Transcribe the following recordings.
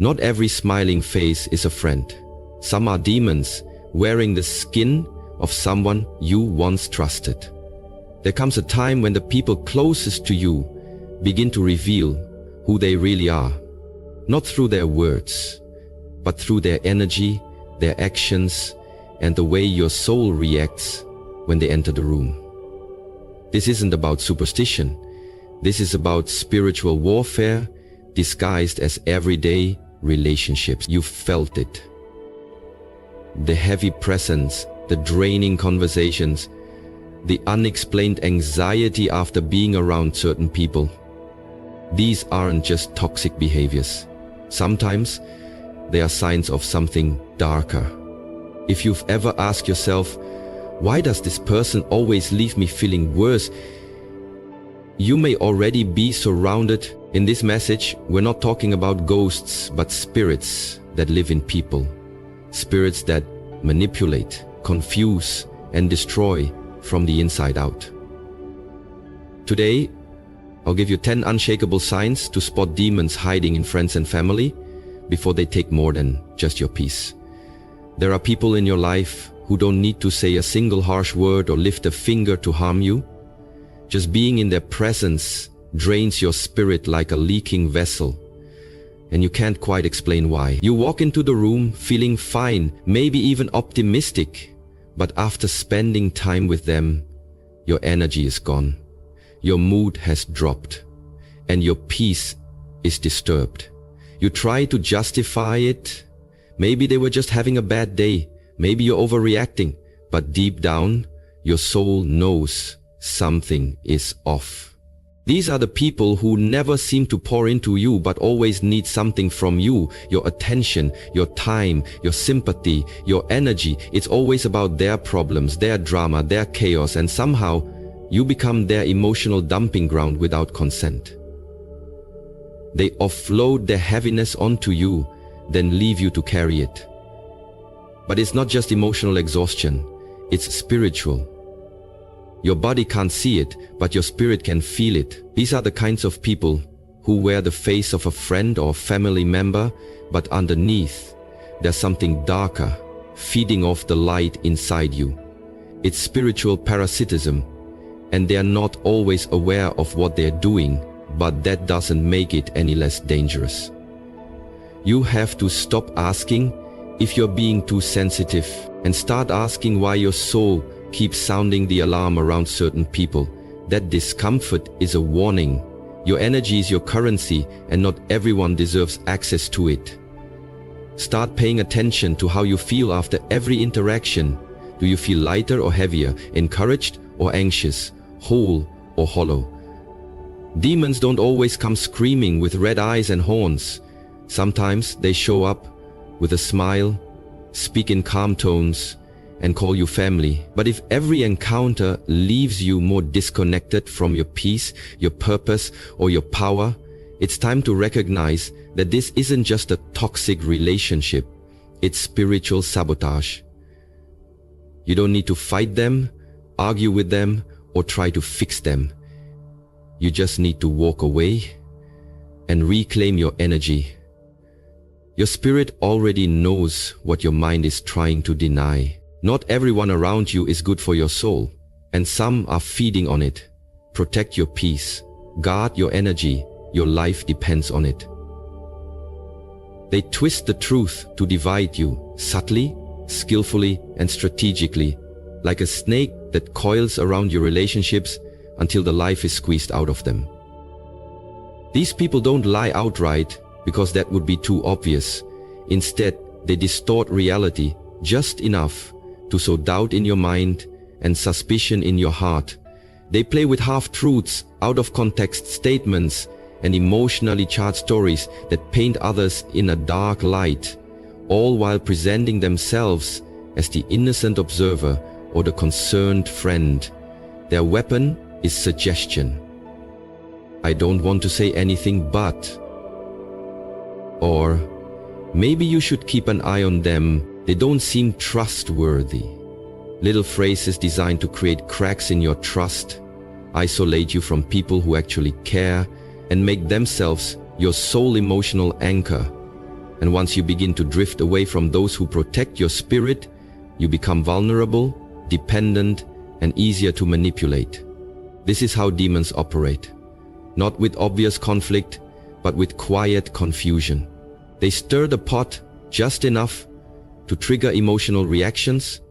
Not every smiling face is a friend. Some are demons wearing the skin of someone you once trusted. There comes a time when the people closest to you begin to reveal who they really are, not through their words, but through their energy, their actions, and the way your soul reacts when they enter the room. This isn't about superstition. This is about spiritual warfare disguised as everyday relationships. You felt it. The heavy presence, the draining conversations, the unexplained anxiety after being around certain people. These aren't just toxic behaviors. Sometimes they are signs of something darker. If you've ever asked yourself, why does this person always leave me feeling worse? You may already be surrounded. In this message, we're not talking about ghosts, but spirits that live in people. Spirits that manipulate, confuse, and destroy from the inside out. Today, I'll give you 10 unshakable signs to spot demons hiding in friends and family before they take more than just your peace. There are people in your life who don't need to say a single harsh word or lift a finger to harm you. Just being in their presence drains your spirit like a leaking vessel, and you can't quite explain why. You walk into the room feeling fine, maybe even optimistic, but after spending time with them, your energy is gone, your mood has dropped, and your peace is disturbed. You try to justify it. Maybe they were just having a bad day. Maybe you're overreacting, but deep down, your soul knows something is off. These are the people who never seem to pour into you but always need something from you, your attention, your time, your sympathy, your energy. It's always about their problems, their drama, their chaos, and somehow you become their emotional dumping ground without consent. They offload their heaviness onto you, then leave you to carry it. But it's not just emotional exhaustion, it's spiritual. Your body can't see it, but your spirit can feel it. These are the kinds of people who wear the face of a friend or family member, but underneath, there's something darker, feeding off the light inside you. It's spiritual parasitism, and they are not always aware of what they're doing, but that doesn't make it any less dangerous. You have to stop asking if you're being too sensitive and start asking why your soul keeps sounding the alarm around certain people. That discomfort is a warning. Your energy is your currency, and not everyone deserves access to it. Start paying attention to how you feel after every interaction. Do you feel lighter or heavier, encouraged or anxious, whole or hollow? Demons don't always come screaming with red eyes and horns. Sometimes they show up with a smile, speak in calm tones, and call you family. But if every encounter leaves you more disconnected from your peace, your purpose, or your power, it's time to recognize that this isn't just a toxic relationship, it's spiritual sabotage. You don't need to fight them, argue with them, or try to fix them. You just need to walk away and reclaim your energy. Your spirit already knows what your mind is trying to deny. Not everyone around you is good for your soul, and some are feeding on it. Protect your peace. Guard your energy. Your life depends on it. They twist the truth to divide you, subtly, skillfully, and strategically, like a snake that coils around your relationships until the life is squeezed out of them. These people don't lie outright because that would be too obvious. Instead, they distort reality just enough to sow doubt in your mind and suspicion in your heart. They play with half-truths, out-of-context statements, and emotionally charged stories that paint others in a dark light, all while presenting themselves as the innocent observer or the concerned friend. Their weapon is suggestion. I don't want to say anything but. Or, maybe you should keep an eye on them. They don't seem trustworthy. Little phrases designed to create cracks in your trust, isolate you from people who actually care, and make themselves your sole emotional anchor. And once you begin to drift away from those who protect your spirit, you become vulnerable, dependent, and easier to manipulate. This is how demons operate. Not with obvious conflict, but with quiet confusion. They stir the pot just enough to trigger emotional reactions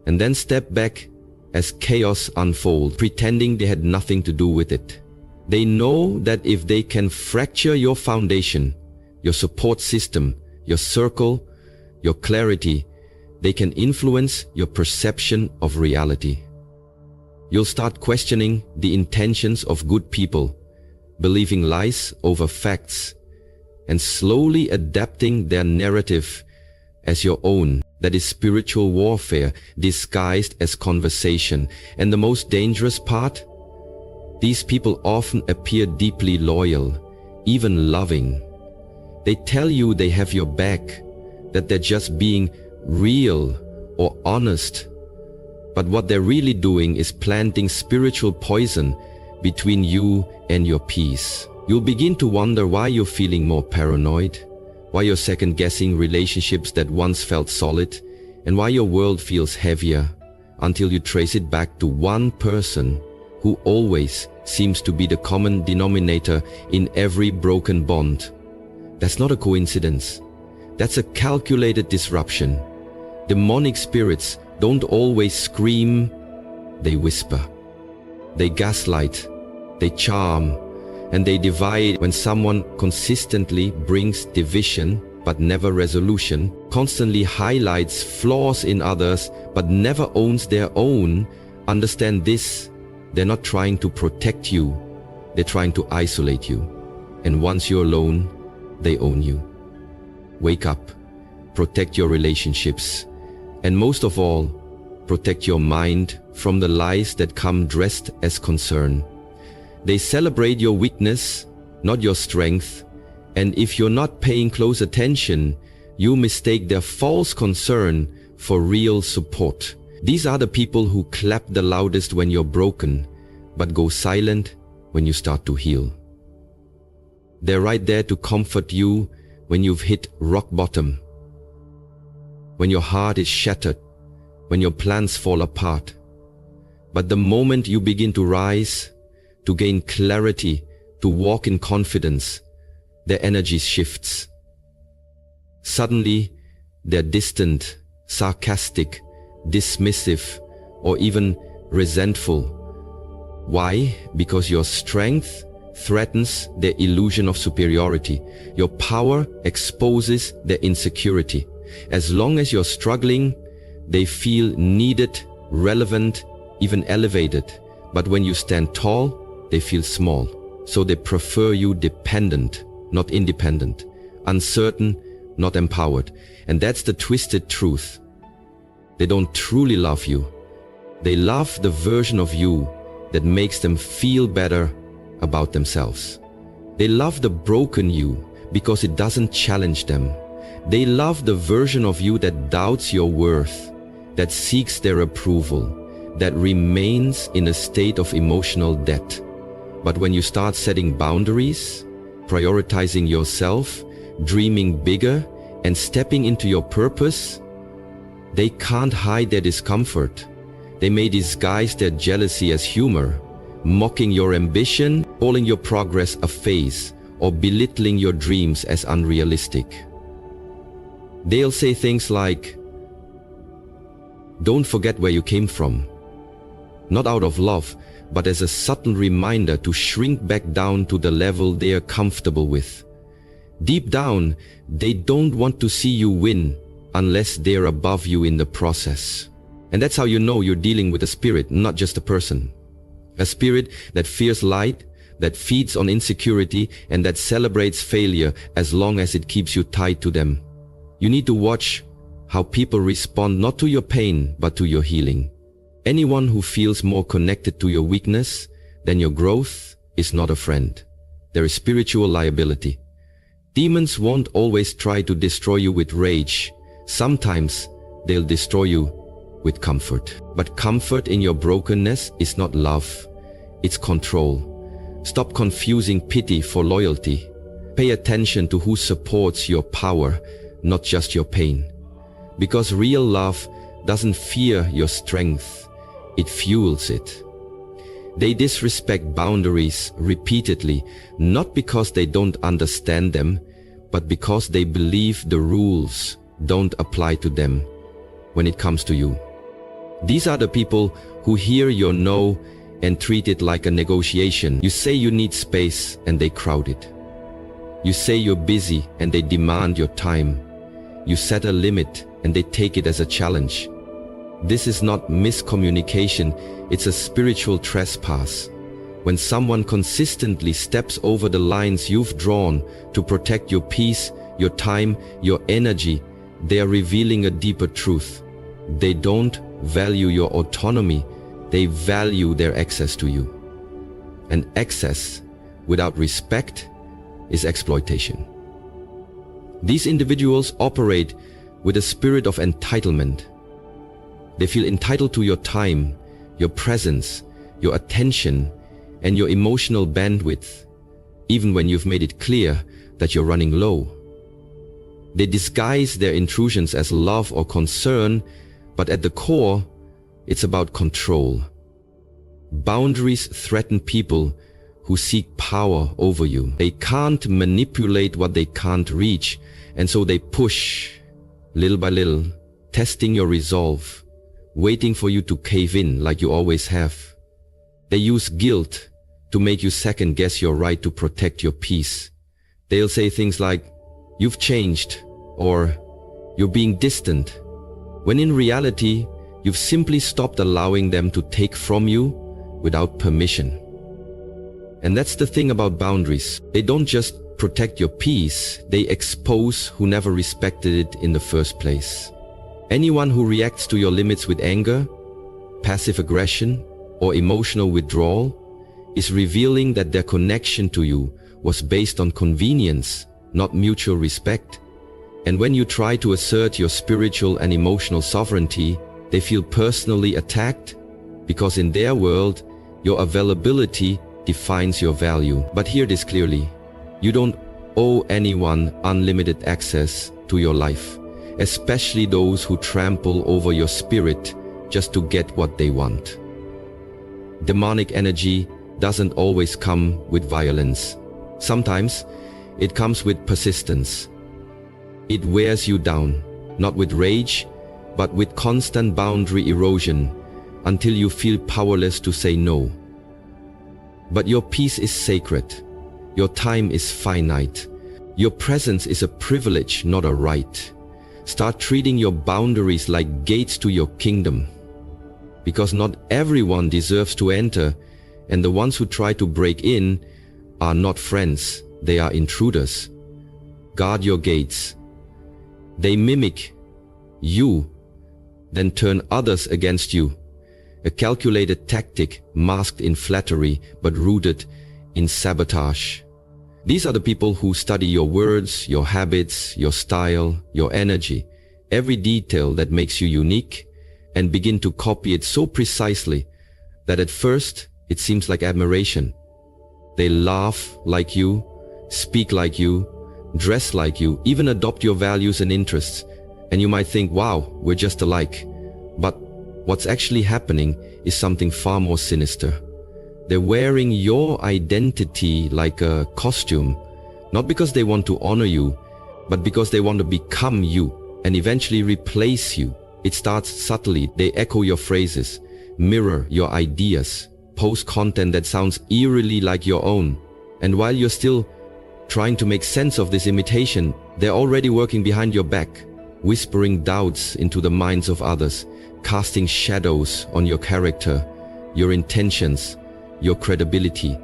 and then step back as chaos unfolds, pretending they had nothing to do with it. They know that if they can fracture your foundation, your support system, your circle, your clarity, they can influence your perception of reality. You'll start questioning the intentions of good people, believing lies over facts, and slowly adapting their narrative as your own. That is spiritual warfare disguised as conversation. And the most dangerous part? These people often appear deeply loyal, even loving. They tell you they have your back, that they're just being real or honest. But what they're really doing is planting spiritual poison between you and your peace. You'll begin to wonder why you're feeling more paranoid, why you're second-guessing relationships that once felt solid, and why your world feels heavier, until you trace it back to one person who always seems to be the common denominator in every broken bond. That's not a coincidence. That's a calculated disruption. Demonic spirits don't always scream, they whisper. They gaslight, they charm, and they divide. When someone consistently brings division but never resolution, constantly highlights flaws in others but never owns their own, understand this: they're not trying to protect you, they're trying to isolate you. And once you're alone, they own you. Wake up, protect your relationships, and most of all, protect your mind from the lies that come dressed as concern. They celebrate your weakness, not your strength, and if you're not paying close attention, you mistake their false concern for real support. These are the people who clap the loudest when you're broken, but go silent when you start to heal. They're right there to comfort you when you've hit rock bottom, when your heart is shattered, when your plans fall apart. But the moment you begin to rise, to gain clarity, to walk in confidence, their energy shifts. Suddenly, they're distant, sarcastic, dismissive, or even resentful. Why? Because your strength threatens their illusion of superiority. Your power exposes their insecurity. As long as you're struggling, they feel needed, relevant, even elevated. But when you stand tall, they feel small. So they prefer you dependent, not independent, uncertain, not empowered. And that's the twisted truth. They don't truly love you. They love the version of you that makes them feel better about themselves. They love the broken you because it doesn't challenge them. They love the version of you that doubts your worth, that seeks their approval, that remains in a state of emotional debt. But when you start setting boundaries, prioritizing yourself, dreaming bigger, and stepping into your purpose, they can't hide their discomfort. They may disguise their jealousy as humor, mocking your ambition, calling your progress a phase, or belittling your dreams as unrealistic. They'll say things like, "Don't forget where you came from," not out of love, but as a subtle reminder to shrink back down to the level they are comfortable with. Deep down, they don't want to see you win unless they're above you in the process. And that's how you know you're dealing with a spirit, not just a person. A spirit that fears light, that feeds on insecurity, and that celebrates failure as long as it keeps you tied to them. You need to watch how people respond not to your pain, but to your healing. Anyone who feels more connected to your weakness than your growth is not a friend. There is spiritual liability. Demons won't always try to destroy you with rage. Sometimes they'll destroy you with comfort. But comfort in your brokenness is not love, it's control. Stop confusing pity for loyalty. Pay attention to who supports your power, not just your pain. Because real love doesn't fear your strength, it fuels it. They disrespect boundaries repeatedly, not because they don't understand them, but because they believe the rules don't apply to them when it comes to you. These are the people who hear your no and treat it like a negotiation. You say you need space and they crowd it. You say you're busy and they demand your time. You set a limit and they take it as a challenge. This is not miscommunication, it's a spiritual trespass. When someone consistently steps over the lines you've drawn to protect your peace, your time, your energy, they are revealing a deeper truth. They don't value your autonomy, they value their access to you. And access without respect is exploitation. These individuals operate with a spirit of entitlement. They feel entitled to your time, your presence, your attention, and your emotional bandwidth, even when you've made it clear that you're running low. They disguise their intrusions as love or concern, but at the core, it's about control. Boundaries threaten people who seek power over you. They can't manipulate what they can't reach, and so they push, little by little, testing your resolve, waiting for you to cave in like you always have. They use guilt to make you second guess your right to protect your peace. They'll say things like, "You've changed," or "You're being distant," when in reality, you've simply stopped allowing them to take from you without permission. And that's the thing about boundaries. They don't just protect your peace, they expose who never respected it in the first place. Anyone who reacts to your limits with anger, passive aggression, or emotional withdrawal is revealing that their connection to you was based on convenience, not mutual respect. And when you try to assert your spiritual and emotional sovereignty, they feel personally attacked because in their world, your availability defines your value. But hear this clearly. You don't owe anyone unlimited access to your life, especially those who trample over your spirit just to get what they want. Demonic energy doesn't always come with violence. Sometimes it comes with persistence. It wears you down, not with rage, but with constant boundary erosion until you feel powerless to say no. But your peace is sacred. Your time is finite. Your presence is a privilege, not a right. Start treating your boundaries like gates to your kingdom. Because not everyone deserves to enter, and the ones who try to break in are not friends, they are intruders. Guard your gates. They mimic you, then turn others against you. A calculated tactic masked in flattery but rooted in sabotage. These are the people who study your words, your habits, your style, your energy, every detail that makes you unique, and begin to copy it so precisely that at first it seems like admiration. They laugh like you, speak like you, dress like you, even adopt your values and interests, and you might think, wow, we're just alike. But what's actually happening is something far more sinister. They're wearing your identity like a costume, not because they want to honor you, but because they want to become you and eventually replace you. It starts subtly. They echo your phrases, mirror your ideas, post content that sounds eerily like your own. And while you're still trying to make sense of this imitation, they're already working behind your back, whispering doubts into the minds of others, casting shadows on your character, your intentions, your credibility.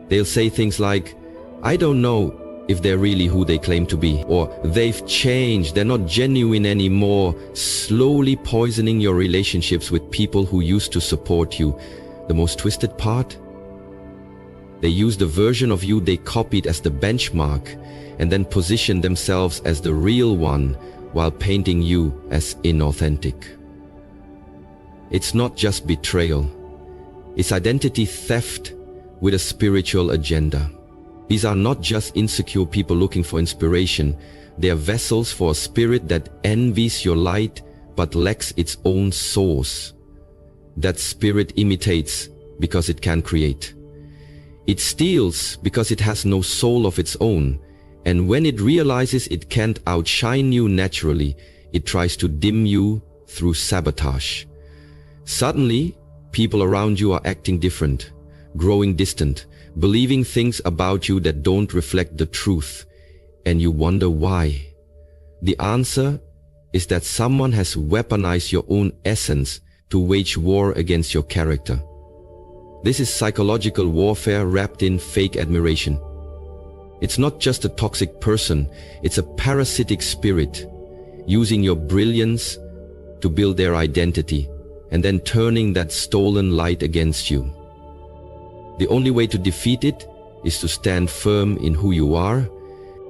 They'll say things like, "I don't know if they're really who they claim to be," or "They've changed, they're not genuine anymore," slowly poisoning your relationships with people who used to support you. The most twisted part? They use the version of you they copied as the benchmark and then position themselves as the real one while painting you as inauthentic. It's not just betrayal. It's identity theft with a spiritual agenda. These are not just insecure people looking for inspiration, They are vessels for a spirit that envies your light but lacks its own source. That spirit imitates because it can create. It steals because it has no soul of its own, and when it realizes it can't outshine you naturally, it tries to dim you through sabotage. Suddenly, people around you are acting different, growing distant, believing things about you that don't reflect the truth, and you wonder why. The answer is that someone has weaponized your own essence to wage war against your character. This is psychological warfare wrapped in fake admiration. It's not just a toxic person, it's a parasitic spirit, using your brilliance to build their identity, and then turning that stolen light against you. The only way to defeat it is to stand firm in who you are,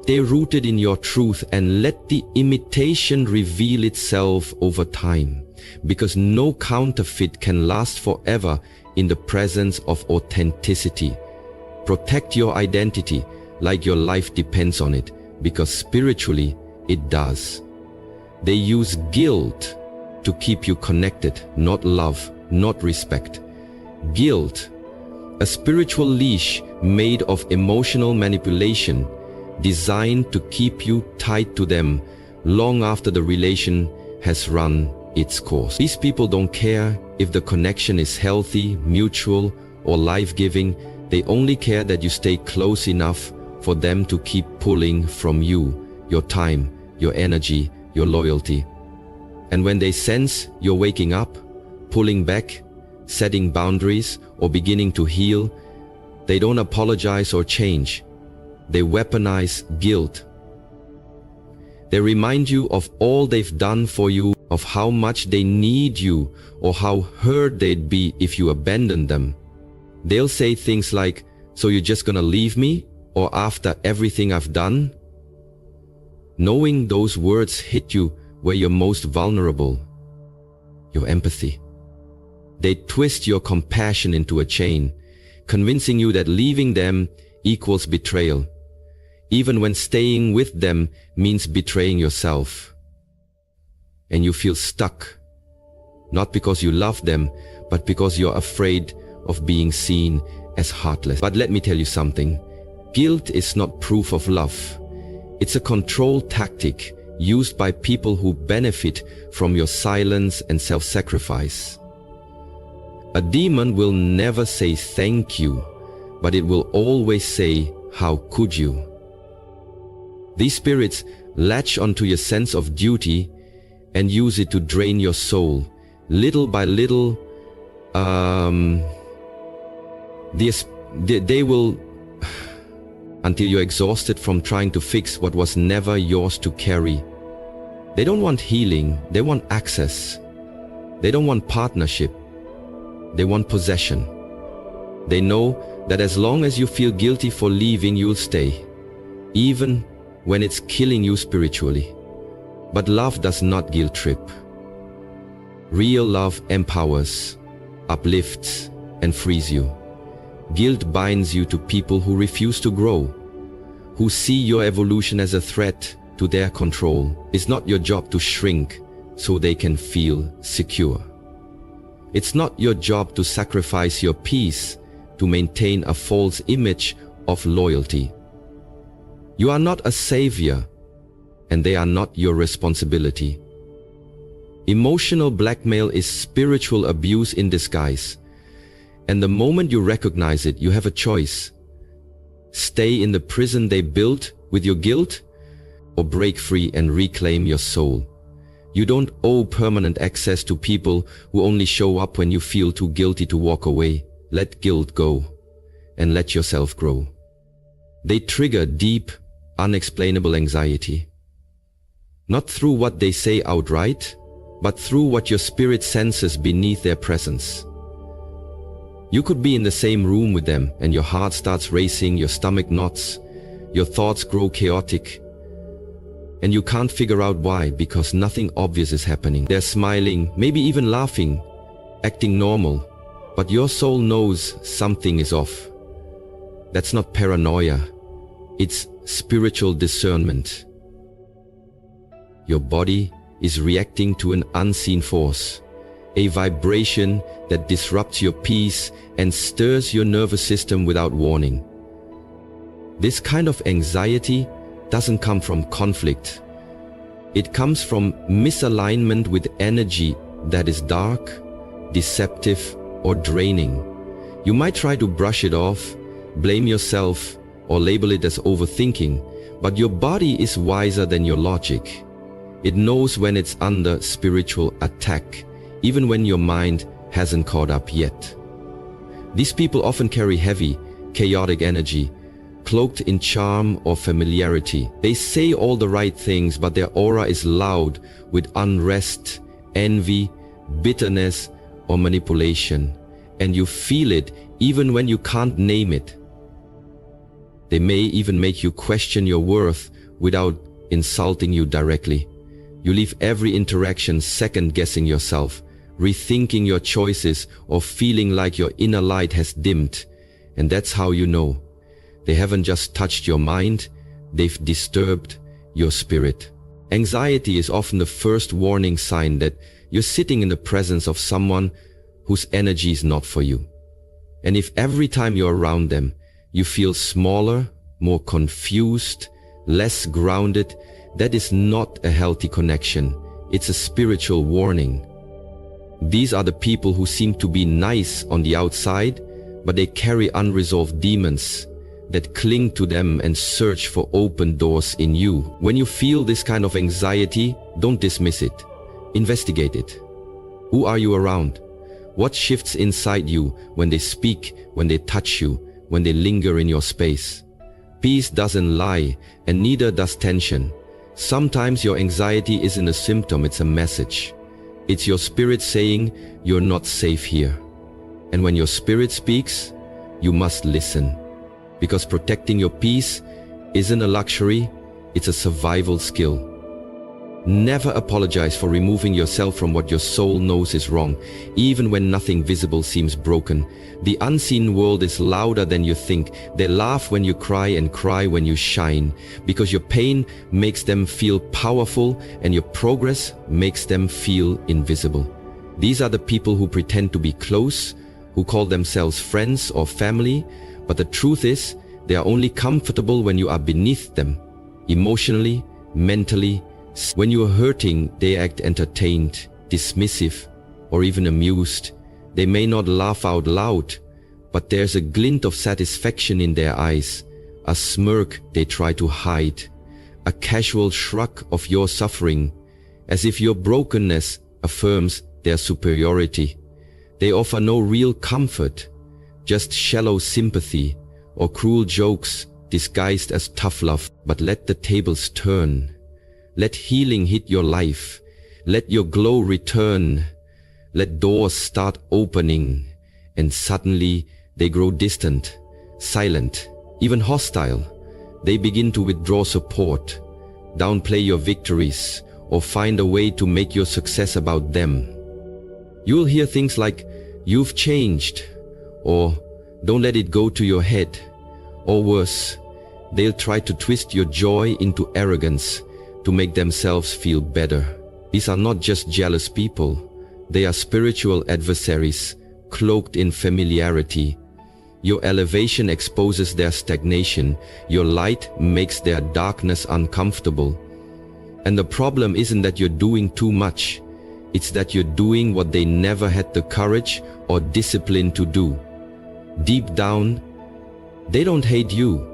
stay rooted in your truth, and let the imitation reveal itself over time, because no counterfeit can last forever in the presence of authenticity. Protect your identity like your life depends on it, because spiritually it does. They use guilt to keep you connected, not love, not respect. Guilt, a spiritual leash made of emotional manipulation, designed to keep you tied to them long after the relation has run its course. These people don't care if the connection is healthy, mutual, or life-giving. They only care that you stay close enough for them to keep pulling from you, your time, your energy, your loyalty. And when they sense you're waking up, pulling back, setting boundaries, or beginning to heal, they don't apologize or change. They weaponize guilt. They remind you of all they've done for you, of how much they need you, or how hurt they'd be if you abandoned them. They'll say things like, "So you're just gonna leave me? Or after everything I've done?" Knowing those words hit you where you're most vulnerable, your empathy. They twist your compassion into a chain, convincing you that leaving them equals betrayal, even when staying with them means betraying yourself. And you feel stuck, not because you love them, but because you're afraid of being seen as heartless. But let me tell you something. Guilt is not proof of love. It's a control tactic used by people who benefit from your silence and self-sacrifice. A demon will never say thank you, but it will always say, "How could you?" These spirits latch onto your sense of duty and use it to drain your soul. Little by little, they will, until you're exhausted from trying to fix what was never yours to carry. They don't want healing, they want access. They don't want partnership, they want possession. They know that as long as you feel guilty for leaving, you'll stay, even when it's killing you spiritually. But love does not guilt trip. Real love empowers, uplifts, and frees you. Guilt binds you to people who refuse to grow, who see your evolution as a threat to their control. It's not your job to shrink so they can feel secure. It's not your job to sacrifice your peace to maintain a false image of loyalty. You are not a savior, and they are not your responsibility. Emotional blackmail is spiritual abuse in disguise. And the moment you recognize it, you have a choice. Stay in the prison they built with your guilt, or break free and reclaim your soul. You don't owe permanent access to people who only show up when you feel too guilty to walk away. Let guilt go and let yourself grow. They trigger deep, unexplainable anxiety. Not through what they say outright, but through what your spirit senses beneath their presence. You could be in the same room with them and your heart starts racing, your stomach knots, your thoughts grow chaotic, and you can't figure out why, because nothing obvious is happening. They're smiling, maybe even laughing, acting normal, but your soul knows something is off. That's not paranoia, it's spiritual discernment. Your body is reacting to an unseen force, a vibration that disrupts your peace and stirs your nervous system without warning. This kind of anxiety doesn't come from conflict. It comes from misalignment with energy that is dark, deceptive, or draining. You might try to brush it off, blame yourself, or label it as overthinking, but your body is wiser than your logic. It knows when it's under spiritual attack, even when your mind hasn't caught up yet. These people often carry heavy, chaotic energy, cloaked in charm or familiarity. They say all the right things, but their aura is loud with unrest, envy, bitterness, or manipulation, and you feel it even when you can't name it. They may even make you question your worth without insulting you directly. You leave every interaction second-guessing yourself, rethinking your choices, or feeling like your inner light has dimmed. And that's how you know. They haven't just touched your mind, they've disturbed your spirit. Anxiety is often the first warning sign that you're sitting in the presence of someone whose energy is not for you. And if every time you're around them, you feel smaller, more confused, less grounded, that is not a healthy connection. It's a spiritual warning. These are the people who seem to be nice on the outside, but they carry unresolved demons that cling to them and search for open doors in you. When you feel this kind of anxiety, don't dismiss it. Investigate it. Who are you around? What shifts inside you when they speak, when they touch you, when they linger in your space? Peace doesn't lie, and neither does tension. Sometimes your anxiety isn't a symptom, it's a message. It's your spirit saying, you're not safe here. And when your spirit speaks, you must listen. Because protecting your peace isn't a luxury, it's a survival skill. Never apologize for removing yourself from what your soul knows is wrong, even when nothing visible seems broken. The unseen world is louder than you think. They laugh when you cry and cry when you shine, because your pain makes them feel powerful and your progress makes them feel invisible. These are the people who pretend to be close, who call themselves friends or family, but the truth is, they are only comfortable when you are beneath them, emotionally, mentally. When you are hurting, they act entertained, dismissive, or even amused. They may not laugh out loud, but there's a glint of satisfaction in their eyes, a smirk they try to hide, a casual shrug of your suffering, as if your brokenness affirms their superiority. They offer no real comfort, just shallow sympathy or cruel jokes disguised as tough love. But let the tables turn. Let healing hit your life. Let your glow return. Let doors start opening, and suddenly they grow distant, silent, even hostile. They begin to withdraw support, downplay your victories, or find a way to make your success about them. You'll hear things like, "You've changed," or "Don't let it go to your head." Or worse, they'll try to twist your joy into arrogance to make themselves feel better. These are not just jealous people. They are spiritual adversaries, cloaked in familiarity. Your elevation exposes their stagnation. Your light makes their darkness uncomfortable. And the problem isn't that you're doing too much. It's that you're doing what they never had the courage or discipline to do. Deep down, they don't hate you.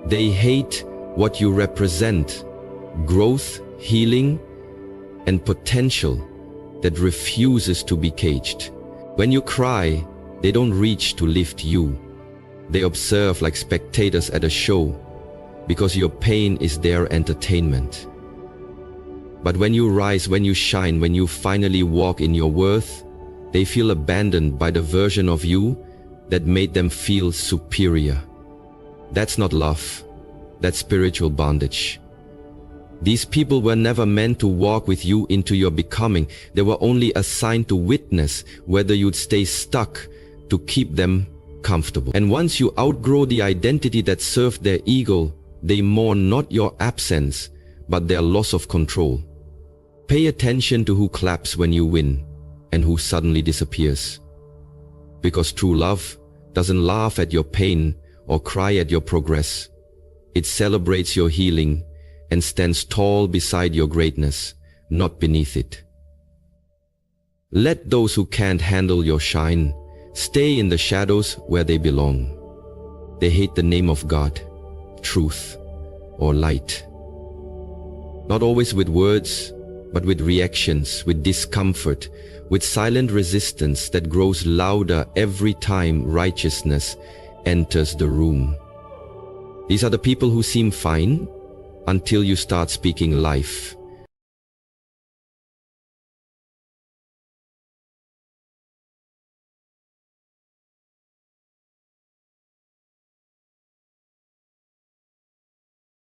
They hate what you represent. Growth, healing, and potential that refuses to be caged. When you cry, they don't reach to lift you. They observe like spectators at a show, because your pain is their entertainment. But when you rise, when you shine, when you finally walk in your worth, they feel abandoned by the version of you that made them feel superior. That's not love. That's spiritual bondage. These people were never meant to walk with you into your becoming. They were only assigned to witness whether you'd stay stuck to keep them comfortable. And once you outgrow the identity that served their ego, they mourn not your absence, but their loss of control. Pay attention to who claps when you win and who suddenly disappears. Because true love doesn't laugh at your pain or cry at your progress. It celebrates your healing and stands tall beside your greatness, not beneath it. Let those who can't handle your shine stay in the shadows where they belong. They hate the name of God, truth, or light. Not always with words, but with reactions, with discomfort, with silent resistance that grows louder every time righteousness enters the room. These are the people who seem fine until you start speaking life.